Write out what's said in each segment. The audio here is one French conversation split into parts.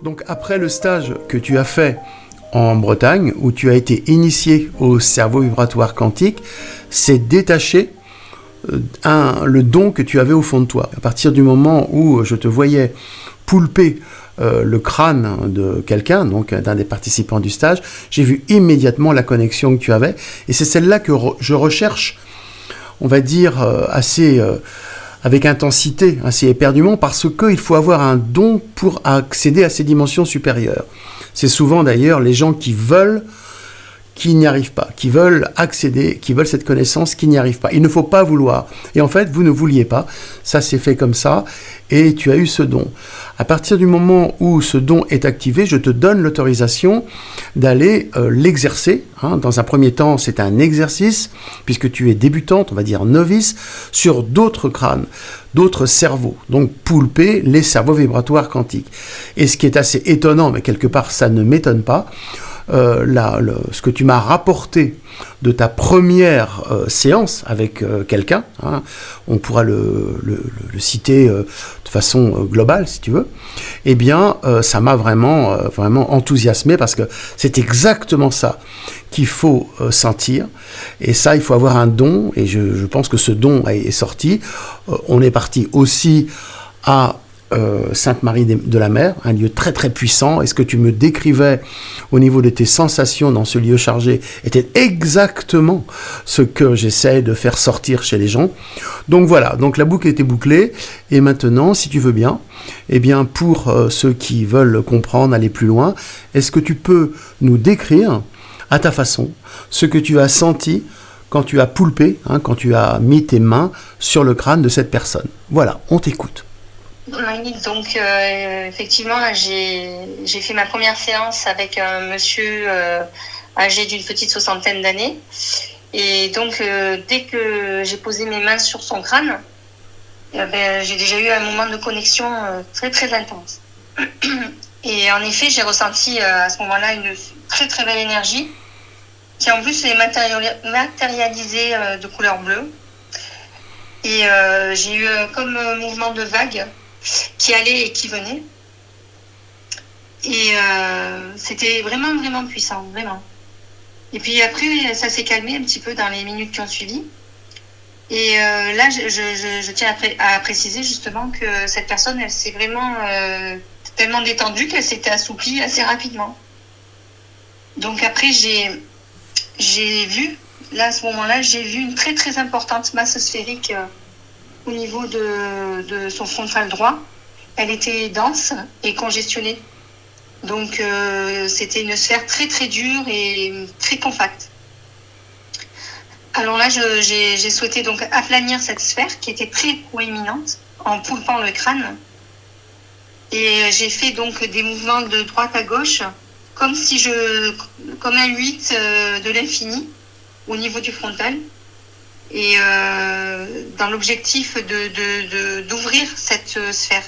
Donc après le stage que tu as fait en Bretagne, où tu as été initié au cerveau vibratoire quantique, c'est détaché le don que tu avais au fond de toi. À partir du moment où je te voyais poulper le crâne de quelqu'un, donc d'un des participants du stage, j'ai vu immédiatement la connexion que tu avais, et c'est celle-là que je recherche, on va dire, avec intensité, assez éperdument, parce qu'il faut avoir un don pour accéder à ces dimensions supérieures. C'est souvent d'ailleurs les gens qui n'y arrivent pas, qui veulent accéder, qui veulent cette connaissance, qui n'y arrivent pas. Il ne faut pas vouloir. Et en fait, vous ne vouliez pas. Ça s'est fait comme ça, et tu as eu ce don. À partir du moment où ce don est activé, je te donne l'autorisation d'aller l'exercer. Dans un premier temps, c'est un exercice, puisque tu es débutante, on va dire novice, sur d'autres crânes, d'autres cerveaux. Donc, poulper les cerveaux vibratoires quantiques. Et ce qui est assez étonnant, mais quelque part, ça ne m'étonne pas, ce que tu m'as rapporté de ta première séance avec quelqu'un, on pourra le citer de façon globale si tu veux, eh bien ça m'a vraiment enthousiasmé, parce que c'est exactement ça qu'il faut sentir, et ça il faut avoir un don, et je pense que ce don est sorti. On est parti aussi à Sainte-Marie de la Mer, un lieu très très puissant, et ce que tu me décrivais au niveau de tes sensations dans ce lieu chargé était exactement ce que j'essaie de faire sortir chez les gens. Donc voilà, donc la boucle était bouclée, et maintenant, si tu veux bien, eh bien pour ceux qui veulent comprendre, aller plus loin, est-ce que tu peux nous décrire à ta façon ce que tu as senti quand tu as poulpé, quand tu as mis tes mains sur le crâne de cette personne? Voilà, on t'écoute. Oui, donc effectivement, là, j'ai fait ma première séance avec un monsieur âgé d'une petite soixantaine d'années. Et donc, dès que j'ai posé mes mains sur son crâne, j'ai déjà eu un moment de connexion très, très intense. Et en effet, j'ai ressenti à ce moment-là une très, très belle énergie qui, en plus, est matérialisée de couleur bleue. Et j'ai eu comme mouvement de vague qui allait et qui venait. Et c'était vraiment, vraiment puissant, vraiment. Et puis après, ça s'est calmé un petit peu dans les minutes qui ont suivi. Et là, je tiens à préciser justement que cette personne, elle s'est vraiment tellement détendue qu'elle s'était assouplie assez rapidement. Donc après, j'ai vu, là à ce moment-là, j'ai vu une très, très importante masse sphérique au niveau de son frontal droit. Elle était dense et congestionnée. Donc, c'était une sphère très, très dure et très compacte. Alors là, j'ai souhaité donc aplanir cette sphère qui était très proéminente en poulpant le crâne. Et j'ai fait donc des mouvements de droite à gauche, comme un 8 de l'infini au niveau du frontal. Et dans l'objectif d'ouvrir cette sphère.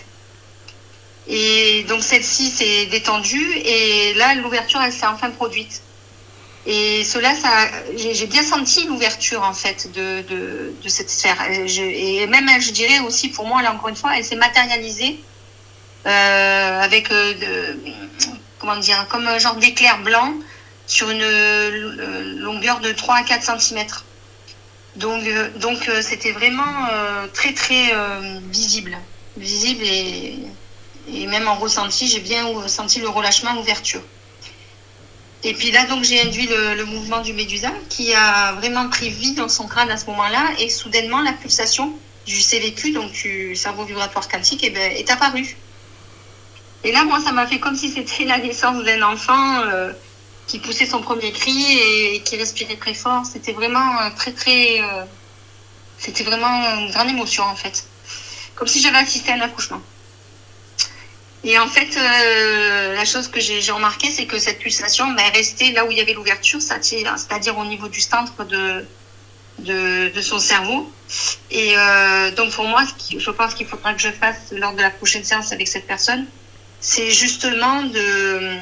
Et donc celle-ci s'est détendue, et là l'ouverture elle s'est enfin produite. Et j'ai bien senti l'ouverture en fait de cette sphère. Et même je dirais aussi pour moi, là encore une fois, elle s'est matérialisée avec comme un genre d'éclair blanc sur une longueur de 3 à 4 cm. Donc c'était vraiment très très visible et même en ressenti, j'ai bien senti le relâchement, l'ouverture. Et puis là donc j'ai induit le mouvement du médusa qui a vraiment pris vie dans son crâne à ce moment-là, et soudainement la pulsation du CVQ, donc du cerveau vibratoire quantique, est apparue. Et là moi ça m'a fait comme si c'était la naissance d'un enfant qui poussait son premier cri et qui respirait très fort. C'était vraiment c'était vraiment une grande émotion en fait. Comme si j'avais assisté à un accouchement. Et en fait, la chose que j'ai remarqué, c'est que cette pulsation est restée là où il y avait l'ouverture, c'est-à-dire au niveau du centre de son cerveau. Et donc pour moi, je pense qu'il faudra que je fasse lors de la prochaine séance avec cette personne, c'est justement de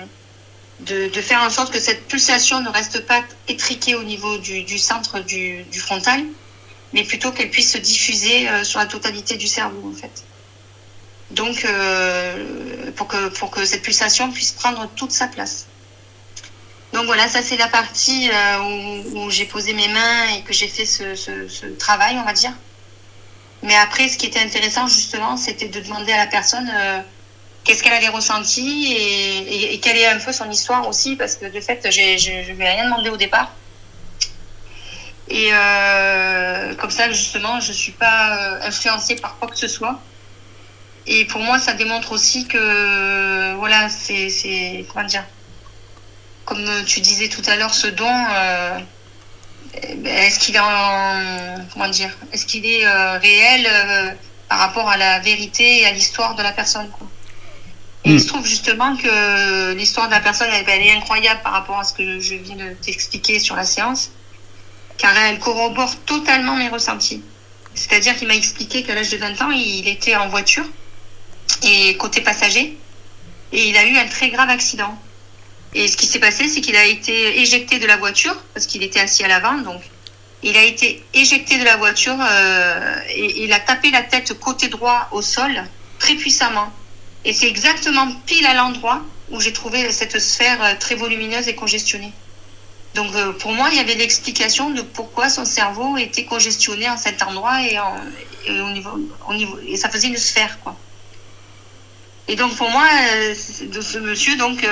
faire en sorte que cette pulsation ne reste pas étriquée au niveau du centre du frontal, mais plutôt qu'elle puisse se diffuser sur la totalité du cerveau en fait. Donc, pour que cette pulsation puisse prendre toute sa place. Donc voilà, ça c'est la partie où j'ai posé mes mains et que j'ai fait ce travail, on va dire. Mais après, ce qui était intéressant justement, c'était de demander à la personne qu'est-ce qu'elle avait ressenti et quelle est un peu son histoire aussi, parce que de fait, je lui ai rien demandé au départ. Et comme ça, justement, je suis pas influencée par quoi que ce soit. Et pour moi, ça démontre aussi que, voilà, c'est comment dire, comme tu disais tout à l'heure, ce don, est-ce qu'il est est-ce qu'il est réel par rapport à la vérité et à l'histoire de la personne, quoi. Et il se trouve justement que l'histoire de la personne, elle est incroyable par rapport à ce que je viens de t'expliquer sur la séance, car elle corrobore totalement mes ressentis. C'est-à-dire qu'il m'a expliqué qu'à l'âge de 20 ans, il était en voiture, et côté passager, et il a eu un très grave accident. Et ce qui s'est passé, c'est qu'il a été éjecté de la voiture, parce qu'il était assis à l'avant, donc il a été éjecté de la voiture et il a tapé la tête côté droit au sol, très puissamment. Et c'est exactement pile à l'endroit où j'ai trouvé cette sphère très volumineuse et congestionnée. Donc pour moi, il y avait l'explication de pourquoi son cerveau était congestionné en cet endroit et au niveau, et ça faisait une sphère, quoi. Et donc pour moi, de ce monsieur, donc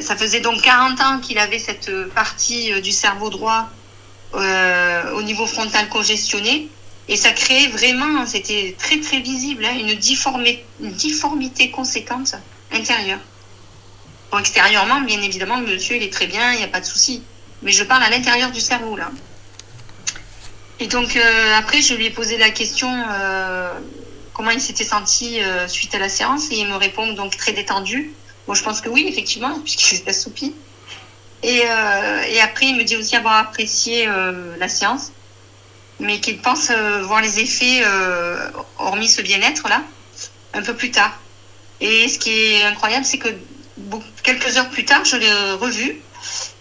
ça faisait donc 40 ans qu'il avait cette partie du cerveau droit au niveau frontal congestionné. Et ça créait vraiment, c'était très très visible, hein, une difformité conséquente intérieure. Bon, extérieurement, bien évidemment, le monsieur, il est très bien, il n'y a pas de souci. Mais je parle à l'intérieur du cerveau, là. Et donc, après, je lui ai posé la question comment il s'était senti suite à la séance. Et il me répond donc très détendu. Bon, je pense que oui, effectivement, puisqu'il s'est assoupi. Et après, il me dit aussi avoir apprécié la séance, mais qu'il pense voir les effets, hormis ce bien-être-là, un peu plus tard. Et ce qui est incroyable, c'est que quelques heures plus tard, je l'ai revu.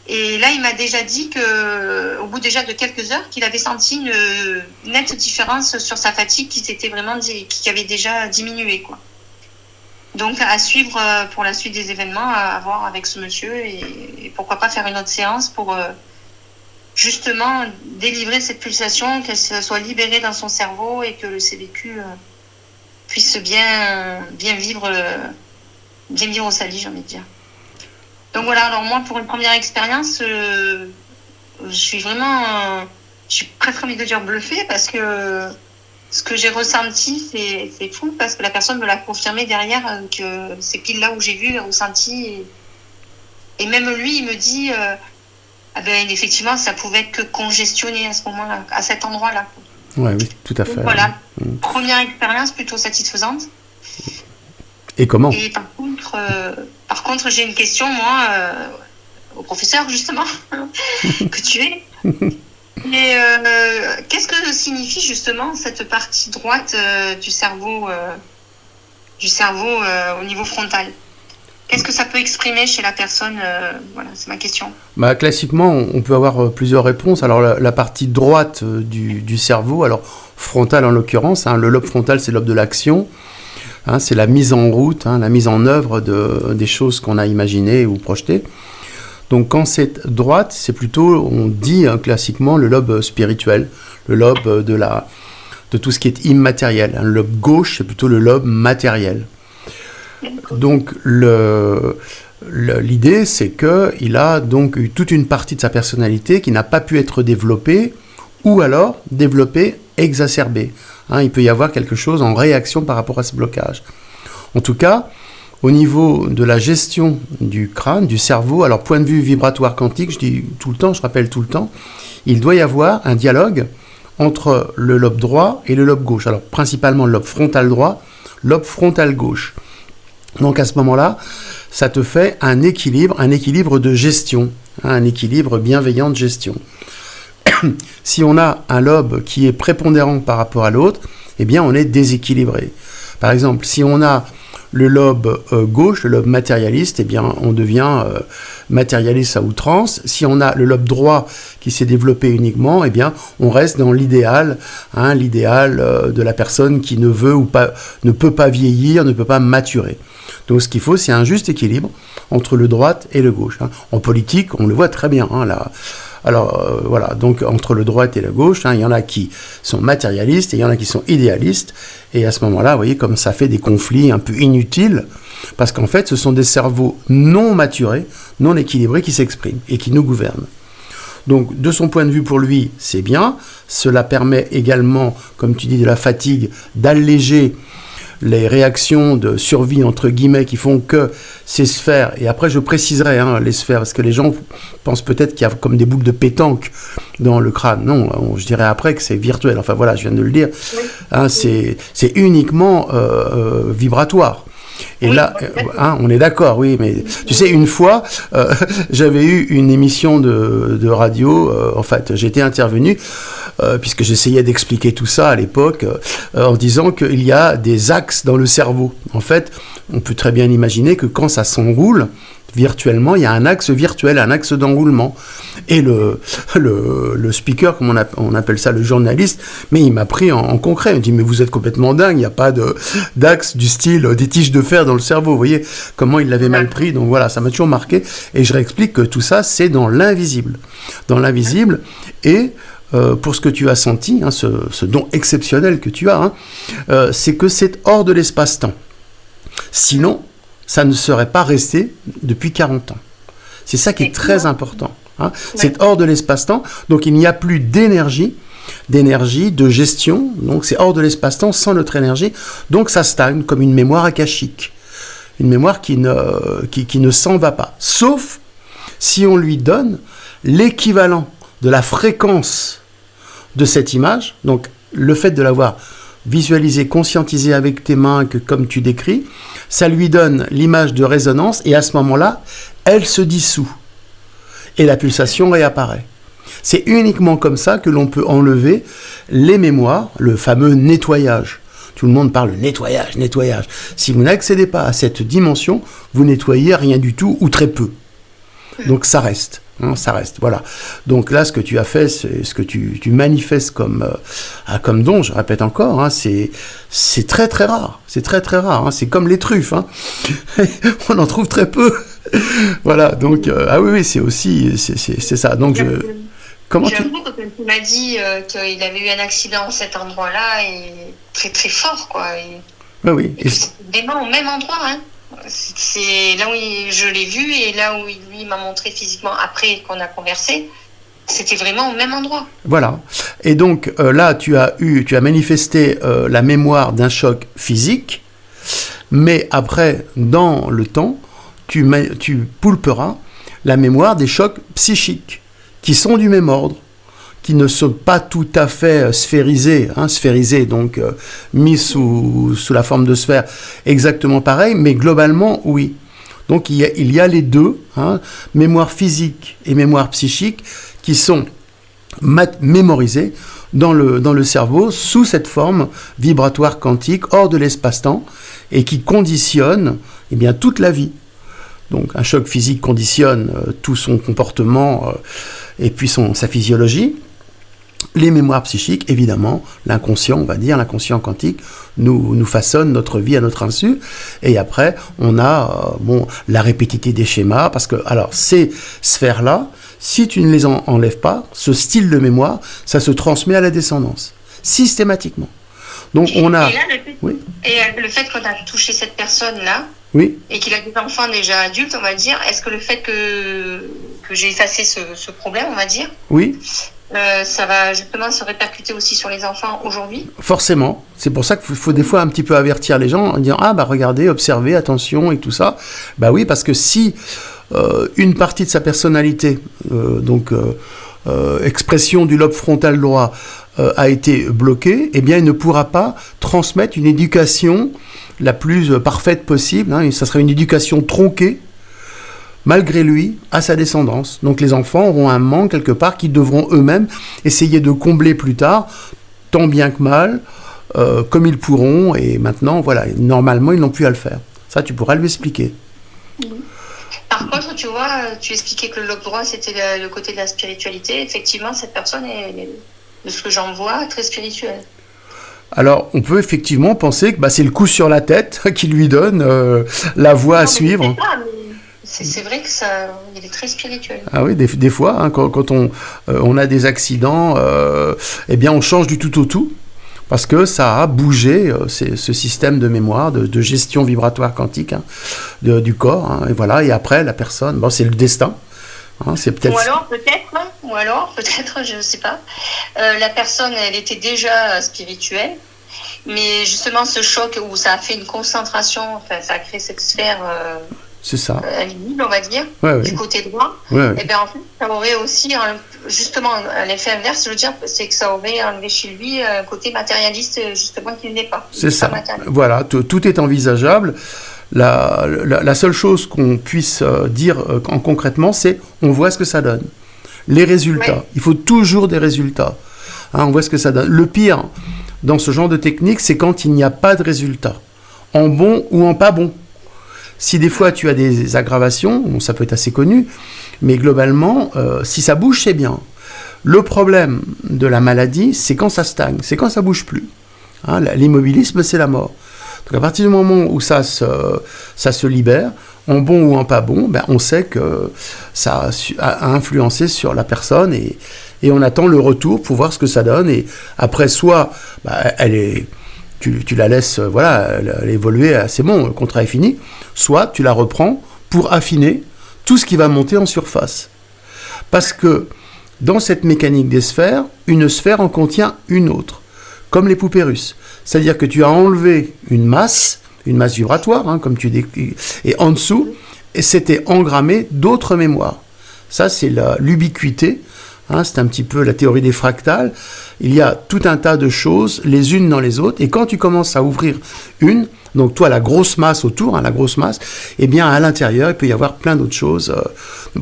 Et là, il m'a déjà dit qu'au bout déjà de quelques heures, qu'il avait senti une nette différence sur sa fatigue qui avait déjà diminué, quoi. Donc, à suivre pour la suite des événements, à voir avec ce monsieur et pourquoi pas faire une autre séance pour justement délivrer cette pulsation, qu'elle soit libérée dans son cerveau et que le CVQ puisse bien vivre au Sali, j'ai envie de dire. Donc voilà, alors moi, pour une première expérience, je suis presque envie de dire bluffée, parce que ce que j'ai ressenti, c'est fou, parce que la personne me l'a confirmé derrière, que c'est pile là où j'ai vu, ressenti. Et même lui, il me dit, effectivement, ça pouvait être que congestionné à ce moment-là, à cet endroit-là. Ouais, oui, tout à fait. Donc, voilà, première expérience plutôt satisfaisante. Et comment ? Et par contre, j'ai une question, moi, au professeur, justement, que tu es. Et qu'est-ce que signifie justement cette partie droite du cerveau au niveau frontal ? Qu'est-ce que ça peut exprimer chez la personne ? Voilà, c'est ma question. Classiquement, on peut avoir plusieurs réponses. Alors, la partie droite du cerveau, alors frontal en l'occurrence, le lobe frontal, c'est le lobe de l'action. C'est la mise en route, la mise en œuvre des choses qu'on a imaginées ou projetées. Donc quand c'est droite, c'est plutôt, on dit classiquement, le lobe spirituel, le lobe de tout ce qui est immatériel. Le lobe gauche, c'est plutôt le lobe matériel. Donc l'idée, c'est qu'il a donc eu toute une partie de sa personnalité qui n'a pas pu être développée, ou alors développée, exacerbée. Il peut y avoir quelque chose en réaction par rapport à ce blocage. En tout cas, au niveau de la gestion du crâne, du cerveau, alors point de vue vibratoire quantique, je rappelle tout le temps, il doit y avoir un dialogue entre le lobe droit et le lobe gauche. Alors principalement le lobe frontal droit, lobe frontal gauche. Donc à ce moment-là, ça te fait un équilibre de gestion, un équilibre bienveillant de gestion. Si on a un lobe qui est prépondérant par rapport à l'autre, eh bien on est déséquilibré. Par exemple, si on a le lobe gauche, le lobe matérialiste, eh bien, on devient matérialiste à outrance. Si on a le lobe droit qui s'est développé uniquement, eh bien, on reste dans l'idéal, l'idéal de la personne qui ne veut ou pas, ne peut pas vieillir, ne peut pas maturer. Donc, ce qu'il faut, c'est un juste équilibre entre le droit et le gauche. En politique, on le voit très bien, là. Alors, voilà, donc entre le droit et le gauche, il y en a qui sont matérialistes et il y en a qui sont idéalistes. Et à ce moment-là, vous voyez, comme ça fait des conflits un peu inutiles, parce qu'en fait, ce sont des cerveaux non maturés, non équilibrés qui s'expriment et qui nous gouvernent. Donc, de son point de vue, pour lui, c'est bien. Cela permet également, comme tu dis, de la fatigue, d'alléger les réactions de survie, entre guillemets, qui font que ces sphères, et après je préciserai les sphères, parce que les gens pensent peut-être qu'il y a comme des boules de pétanque dans le crâne. Non, je dirais après que c'est virtuel. Enfin voilà, je viens de le dire. C'est uniquement vibratoire. Et là, on est d'accord, oui, mais tu sais, une fois, j'avais eu une émission de radio, en fait, j'étais intervenu, puisque j'essayais d'expliquer tout ça à l'époque, en disant qu'il y a des axes dans le cerveau. En fait, on peut très bien imaginer que quand ça s'enroule, virtuellement, il y a un axe virtuel, un axe d'enroulement. Et le speaker, comme on appelle ça, le journaliste, mais il m'a pris en concret. Il me dit, mais vous êtes complètement dingue, il n'y a pas d'axe du style des tiges de fer dans le cerveau. Vous voyez comment il l'avait mal pris. Donc voilà, ça m'a toujours marqué. Et je réexplique que tout ça, c'est dans l'invisible. Dans l'invisible. Et pour ce que tu as senti, ce don exceptionnel que tu as, c'est que c'est hors de l'espace-temps. Sinon, ça ne serait pas resté depuis 40 ans. C'est ça qui est très important. C'est hors de l'espace-temps, donc il n'y a plus d'énergie, de gestion, donc c'est hors de l'espace-temps sans notre énergie, donc ça stagne comme une mémoire akashique, une mémoire qui ne s'en va pas, sauf si on lui donne l'équivalent de la fréquence de cette image, donc le fait de l'avoir visualisé, conscientisé avec tes mains, que comme tu décris, ça lui donne l'image de résonance et à ce moment-là, elle se dissout et la pulsation réapparaît. C'est uniquement comme ça que l'on peut enlever les mémoires, le fameux nettoyage. Tout le monde parle de nettoyage. Si vous n'accédez pas à cette dimension, vous nettoyez rien du tout ou très peu. Donc ça reste. Ça reste, voilà. Donc là, ce que tu as fait, c'est ce que tu manifestes comme don, je répète encore, c'est très très rare. C'est très très rare. C'est comme les truffes. On en trouve très peu. Voilà, donc, oui, c'est aussi, c'est ça. Donc, j'avoue que quand tu m'as dit qu'il avait eu un accident à cet endroit-là, et très très fort, quoi. Oui. Et c'est vraiment au même endroit, C'est là où je l'ai vu et là où lui m'a montré physiquement après qu'on a conversé, c'était vraiment au même endroit. Voilà. Et donc là, tu as manifesté la mémoire d'un choc physique, mais après, dans le temps, tu poulperas la mémoire des chocs psychiques qui sont du même ordre, qui ne sont pas tout à fait sphérisés, donc mis sous la forme de sphère, exactement pareil, mais globalement, oui. Donc il y a les deux, mémoire physique et mémoire psychique, qui sont mémorisées dans le cerveau sous cette forme vibratoire quantique, hors de l'espace-temps, et qui conditionnent toute la vie. Donc un choc physique conditionne tout son comportement et puis sa physiologie. Les mémoires psychiques, évidemment, l'inconscient, on va dire, l'inconscient quantique, nous façonne notre vie à notre insu. Et après, on a la répétitivité des schémas, parce que, alors, ces sphères-là, si tu ne les enlèves pas, ce style de mémoire, ça se transmet à la descendance, systématiquement. Donc, on a... Et le fait qu'on a touché cette personne-là, et qu'il a des enfants déjà adultes, on va dire, est-ce que le fait que j'ai effacé ce problème, on va dire, ça va justement se répercuter aussi sur les enfants aujourd'hui? Forcément. C'est pour ça qu'il faut des fois un petit peu avertir les gens en disant regardez, observez, attention et tout ça. Oui, parce que si une partie de sa personnalité, expression du lobe frontal droit, a été bloquée, il ne pourra pas transmettre une éducation la plus parfaite possible. Ça serait une éducation tronquée, malgré lui, à sa descendance. Donc les enfants auront un manque quelque part qu'ils devront eux-mêmes essayer de combler plus tard, tant bien que mal, comme ils pourront, et maintenant, voilà, normalement, ils n'ont plus à le faire. Ça, tu pourras lui expliquer. Par contre, tu vois, tu expliquais que le lobe droit, c'était le côté de la spiritualité. Effectivement, cette personne est, de ce que j'en vois, très spirituelle. Alors, on peut effectivement penser que c'est le coup sur la tête qui lui donne la voie à suivre. C'est vrai que il est très spirituel. Ah oui, des fois, hein, quand on a des accidents, eh bien, on change du tout au tout. Parce que ça a bougé ce système de mémoire, de gestion vibratoire quantique du corps. Hein, et voilà. Et après, la personne, c'est le destin. Hein, c'est peut-être... Ou alors, peut-être, je ne sais pas. La personne, elle était déjà spirituelle. Mais justement, ce choc où ça a fait une concentration, ça a créé cette sphère... c'est ça. Libre, on va dire, du côté droit. Et bien en fait, ça aurait aussi, justement, l'effet inverse, je veux dire, c'est que ça aurait enlevé chez lui un côté matérialiste, justement, qu'il n'est pas. C'est ça. Voilà, tout est envisageable. La seule chose qu'on puisse dire concrètement, c'est on voit ce que ça donne. Les résultats. Il faut toujours des résultats. Hein, on voit ce que ça donne. Le pire dans ce genre de technique, c'est quand il n'y a pas de résultat. En bon ou en pas bon. Si des fois tu as des aggravations, ça peut être assez connu, mais globalement, si ça bouge, c'est bien. Le problème de la maladie, c'est quand ça stagne, c'est quand ça bouge plus. Hein, l'immobilisme, c'est la mort. Donc à partir du moment où ça se libère, en bon ou en pas bon, on sait que ça a influencé sur la personne et on attend le retour pour voir ce que ça donne. Et après, soit tu la laisses elle évoluer, c'est bon, le contrat est fini, soit tu la reprends pour affiner tout ce qui va monter en surface. Parce que dans cette mécanique des sphères, une sphère en contient une autre, comme les poupées russes. C'est-à-dire que tu as enlevé une masse vibratoire, hein, comme tu dis, et en dessous, et c'était engrammé d'autres mémoires. Ça, c'est l'ubiquité. Hein, c'est un petit peu la théorie des fractales. Il y a tout un tas de choses, les unes dans les autres, et quand tu commences à ouvrir une, donc toi la grosse masse autour, la grosse masse, eh bien à l'intérieur il peut y avoir plein d'autres choses.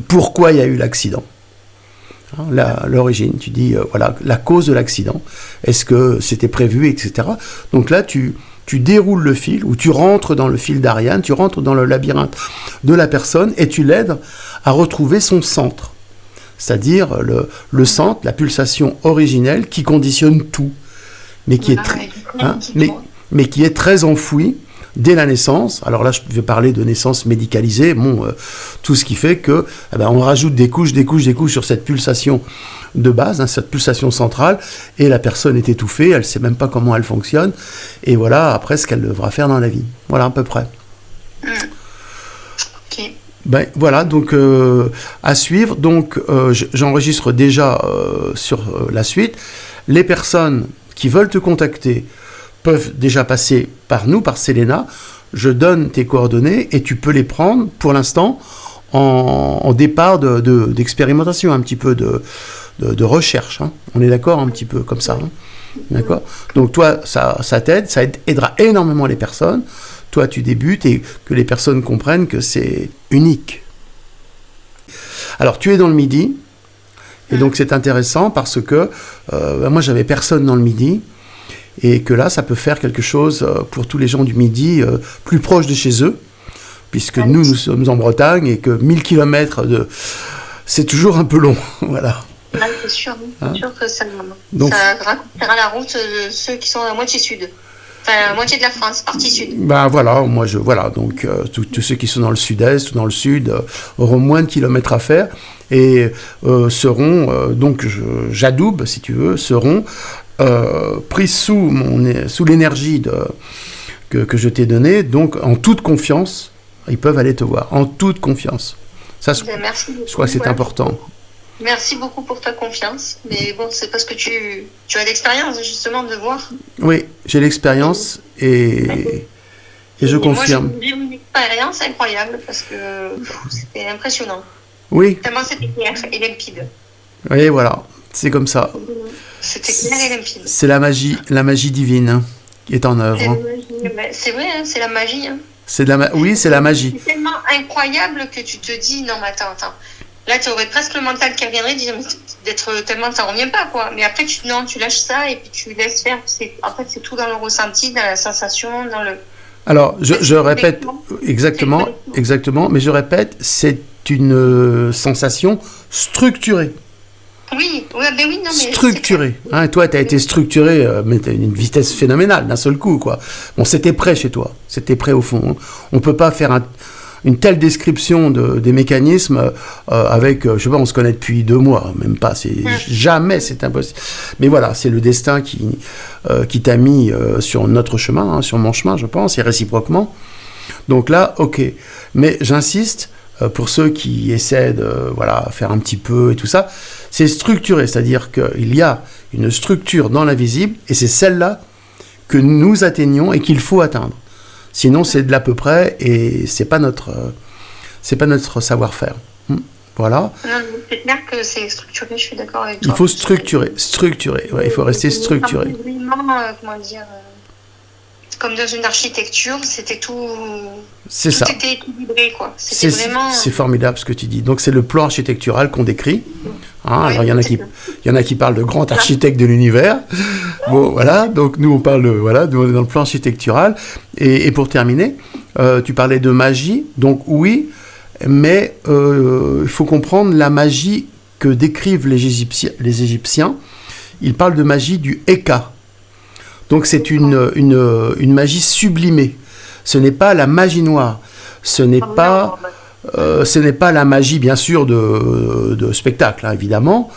Pourquoi il y a eu l'accident, hein, l'origine, tu dis la cause de l'accident, est-ce que c'était prévu, etc. Donc là tu déroules le fil, ou tu rentres dans le fil d'Ariane, tu rentres dans le labyrinthe de la personne, et tu l'aides à retrouver son centre. C'est-à-dire le centre, la pulsation originelle qui conditionne tout, mais qui est très enfoui dès la naissance. Alors là, je vais parler de naissance médicalisée, tout ce qui fait que on rajoute des couches sur cette pulsation de base, cette pulsation centrale, et la personne est étouffée, elle ne sait même pas comment elle fonctionne, et voilà après ce qu'elle devra faire dans la vie. Voilà à peu près. Ok. Voilà, donc à suivre. Donc j'enregistre déjà sur la suite. Les personnes qui veulent te contacter peuvent déjà passer par nous, par Selena. Je donne tes coordonnées et tu peux les prendre pour l'instant en départ d'expérimentation, un petit peu de recherche. Hein. On est d'accord un petit peu comme ça. Hein. D'accord. Donc toi, ça t'aide, ça aidera énormément les personnes. Toi, tu débutes et que les personnes comprennent que c'est unique. Alors, tu es dans le Midi, et donc c'est intéressant parce que moi, j'avais personne dans le Midi, et que là, ça peut faire quelque chose pour tous les gens du Midi plus proche de chez eux, puisque nous sommes en Bretagne et que 1000 km c'est toujours un peu long. Voilà. C'est sûr, c'est sûr que ça raccourcira la route de ceux qui sont à moitié sud. Enfin, la moitié de la France, partie sud. Donc tous ceux qui sont dans le sud-est ou dans le sud auront moins de kilomètres à faire et seront, j'adoube si tu veux, seront pris sous l'énergie que je t'ai donnée, donc en toute confiance, ils peuvent aller te voir, en toute confiance. Ça, merci beaucoup, je crois que c'est important. Merci beaucoup pour ta confiance, mais bon, c'est parce que tu as l'expérience justement de voir. Oui, j'ai l'expérience et je confirme. Moi, j'ai eu une expérience incroyable parce que c'était impressionnant. Oui. Tellement c'était clair et limpide. Oui, voilà, c'est comme ça. C'était clair et limpide. C'est la magie divine qui est en œuvre. C'est vrai, hein, c'est la magie. Hein. Oui, c'est la magie. C'est tellement incroyable que tu te dis, non mais attends. Là, tu aurais presque le mental qui reviendrait, d'être tellement, t'en reviens pas, quoi. Mais après, tu lâches ça et puis tu laisses faire. En fait, c'est tout dans le ressenti, dans la sensation, dans le. Alors, je répète exactement, mais je répète, c'est une sensation structurée. Oui, ouais, ben oui, non, mais Structurée. Hein, toi, tu as été structuré, mais tu as une vitesse phénoménale d'un seul coup, quoi. Bon, c'était prêt chez toi. C'était prêt au fond. On peut pas faire une telle description des mécanismes avec, je sais pas, on se connaît depuis 2 mois, même pas. Jamais, c'est impossible. Mais voilà, c'est le destin qui t'a mis sur notre chemin, hein, sur mon chemin, je pense, et réciproquement. Donc là, ok. Mais j'insiste, pour ceux qui essaient de faire un petit peu et tout ça, c'est structuré, c'est-à-dire qu'il y a une structure dans l'invisible, et c'est celle-là que nous atteignons et qu'il faut atteindre. Sinon, c'est de l'à peu près, et c'est pas notre savoir-faire. Voilà. Non, c'est clair que c'est structuré, je suis d'accord avec toi. Il faut structurer, ouais, il faut rester structuré. Comment dire, comme dans une architecture, c'était tout. C'est ça. Tout était équilibré, quoi. C'était vraiment. C'est formidable ce que tu dis. Donc c'est le plan architectural qu'on décrit. Hein, Oui, alors il y en a qui parlent de grand architecte de l'univers. Bon, voilà. Donc nous on parle nous, on est dans le plan architectural. Et pour terminer, tu parlais de magie. Donc oui, mais il faut comprendre la magie que décrivent les Égyptiens. Ils parlent de magie du Eka. Donc c'est une magie sublimée. Ce n'est pas la magie noire. Ce n'est pas la magie, bien sûr, de spectacle, hein, évidemment.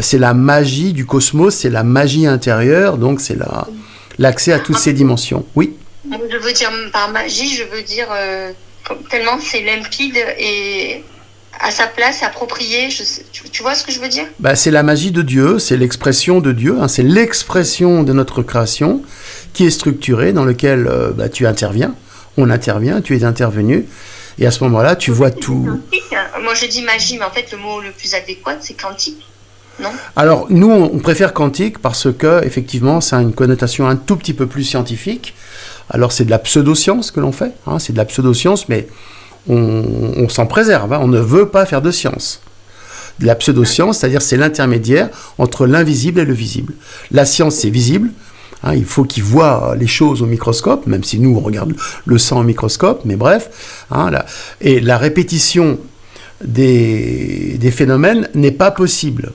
C'est la magie du cosmos, c'est la magie intérieure, donc c'est l'accès à toutes ces dimensions. Oui. Je veux dire, par magie, je veux dire, tellement c'est limpide et à sa place, approprié. Tu vois ce que je veux dire ? C'est la magie de Dieu, c'est l'expression de Dieu, hein, c'est l'expression de notre création qui est structurée, dans lequel tu interviens, on intervient, tu es intervenu, et à ce moment-là, tu vois tout. Moi, je dis magie, mais en fait, le mot le plus adéquat, c'est quantique, non ? Alors, nous, on préfère quantique parce que, effectivement, ça a une connotation un tout petit peu plus scientifique. Alors, c'est de la pseudo-science que l'on fait, hein, c'est de la pseudo-science, mais on s'en préserve, hein, on ne veut pas faire de science. De la pseudo-science, c'est-à-dire c'est l'intermédiaire entre l'invisible et le visible. La science, c'est visible, hein, il faut qu'ils voient les choses au microscope, même si nous, on regarde le sang au microscope, mais bref. Hein, et la répétition des phénomènes n'est pas possible,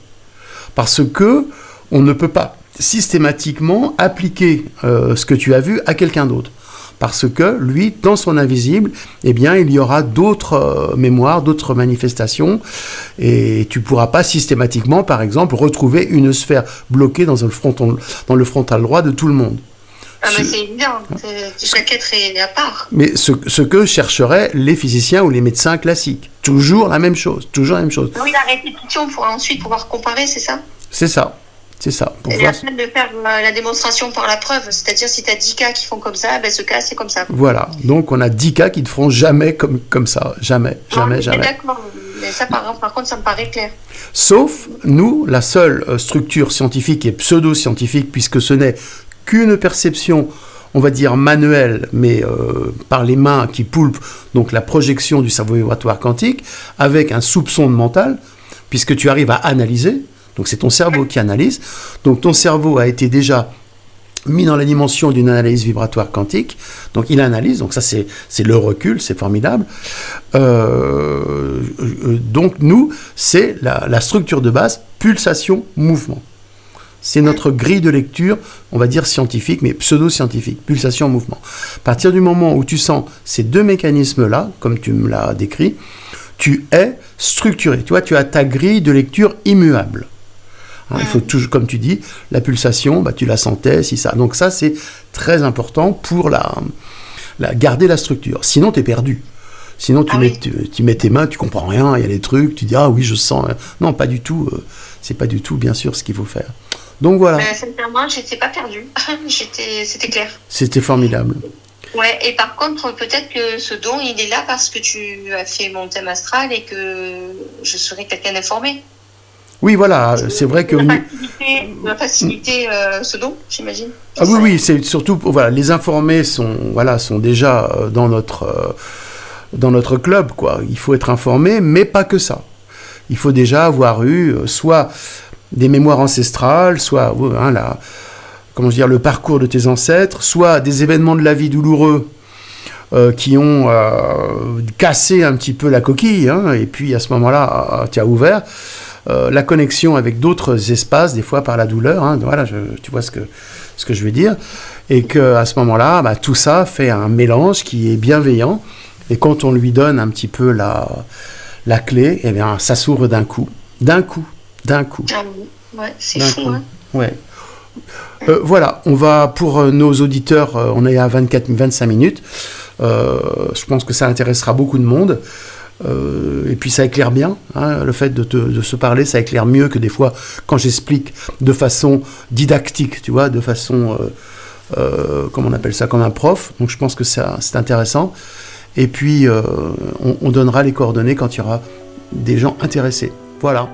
parce que on ne peut pas systématiquement appliquer ce que tu as vu à quelqu'un d'autre. Parce que lui, dans son invisible, eh bien, il y aura d'autres mémoires, d'autres manifestations, et tu ne pourras pas systématiquement, par exemple, retrouver une sphère bloquée dans le frontal droit de tout le monde. Ah, mais c'est évident, chaque être est à part. Mais ce que chercheraient les physiciens ou les médecins classiques. Toujours la même chose, toujours la même chose. Oui, la répétition pour ensuite pouvoir comparer, c'est ça ? C'est ça. C'est ça. Et la peine de faire la démonstration par la preuve, c'est-à-dire si tu as 10 cas qui font comme ça, ce cas c'est comme ça. Voilà, donc on a 10 cas qui ne feront jamais comme ça, jamais. D'accord, mais ça par contre ça me paraît clair. Sauf, nous, la seule structure scientifique et pseudo-scientifique, puisque ce n'est qu'une perception, on va dire manuelle, mais par les mains qui poulpent, donc la projection du cerveau vibratoire quantique, avec un soupçon de mental, puisque tu arrives à analyser. Donc c'est ton cerveau qui analyse. Donc ton cerveau a été déjà mis dans la dimension d'une analyse vibratoire quantique. Donc il analyse. Donc ça c'est le recul, c'est formidable. Donc nous, c'est la structure de base, pulsation, mouvement. C'est notre grille de lecture, on va dire scientifique, mais pseudo-scientifique, pulsation, mouvement. À partir du moment où tu sens ces deux mécanismes-là, comme tu me l'as décrit, tu es structuré. Tu vois, tu as ta grille de lecture immuable. Il faut toujours, comme tu dis, la pulsation, tu la sentais, si ça. Donc ça, c'est très important pour garder la structure. Sinon, tu es perdu. Sinon, tu mets tes mains, tu comprends rien, il y a des trucs, tu dis, ah oui, je sens. Non, pas du tout. C'est pas du tout, bien sûr, ce qu'il faut faire. Donc voilà. Sincèrement, je n'étais pas perdue. C'était clair. C'était formidable. Ouais, et par contre, peut-être que ce don, il est là parce que tu as fait mon thème astral et que je serai quelqu'un d'informé. Oui, voilà, c'est vrai que... Va faciliter ce don, j'imagine. Ah oui, c'est surtout... Voilà, les informés sont déjà dans notre club, quoi. Il faut être informé, mais pas que ça. Il faut déjà avoir eu soit des mémoires ancestrales, soit le parcours de tes ancêtres, soit des événements de la vie douloureux qui ont cassé un petit peu la coquille, hein, et puis à ce moment-là, tu as ouvert la connexion avec d'autres espaces, des fois par la douleur, hein, voilà, tu vois ce que je veux dire, et qu'à ce moment-là, bah, tout ça fait un mélange qui est bienveillant, et quand on lui donne un petit peu la clé, eh bien, ça s'ouvre d'un coup. Ah oui, ouais, c'est fou, hein. Ouais. Voilà, on va, pour nos auditeurs, on est à 25 minutes. Je pense que ça intéressera beaucoup de monde. Et puis ça éclaire bien, hein, le fait de se parler, ça éclaire mieux que des fois quand j'explique de façon didactique, tu vois, de façon, comment on appelle ça, comme un prof. Donc je pense que c'est intéressant. Et puis on donnera les coordonnées quand il y aura des gens intéressés. Voilà.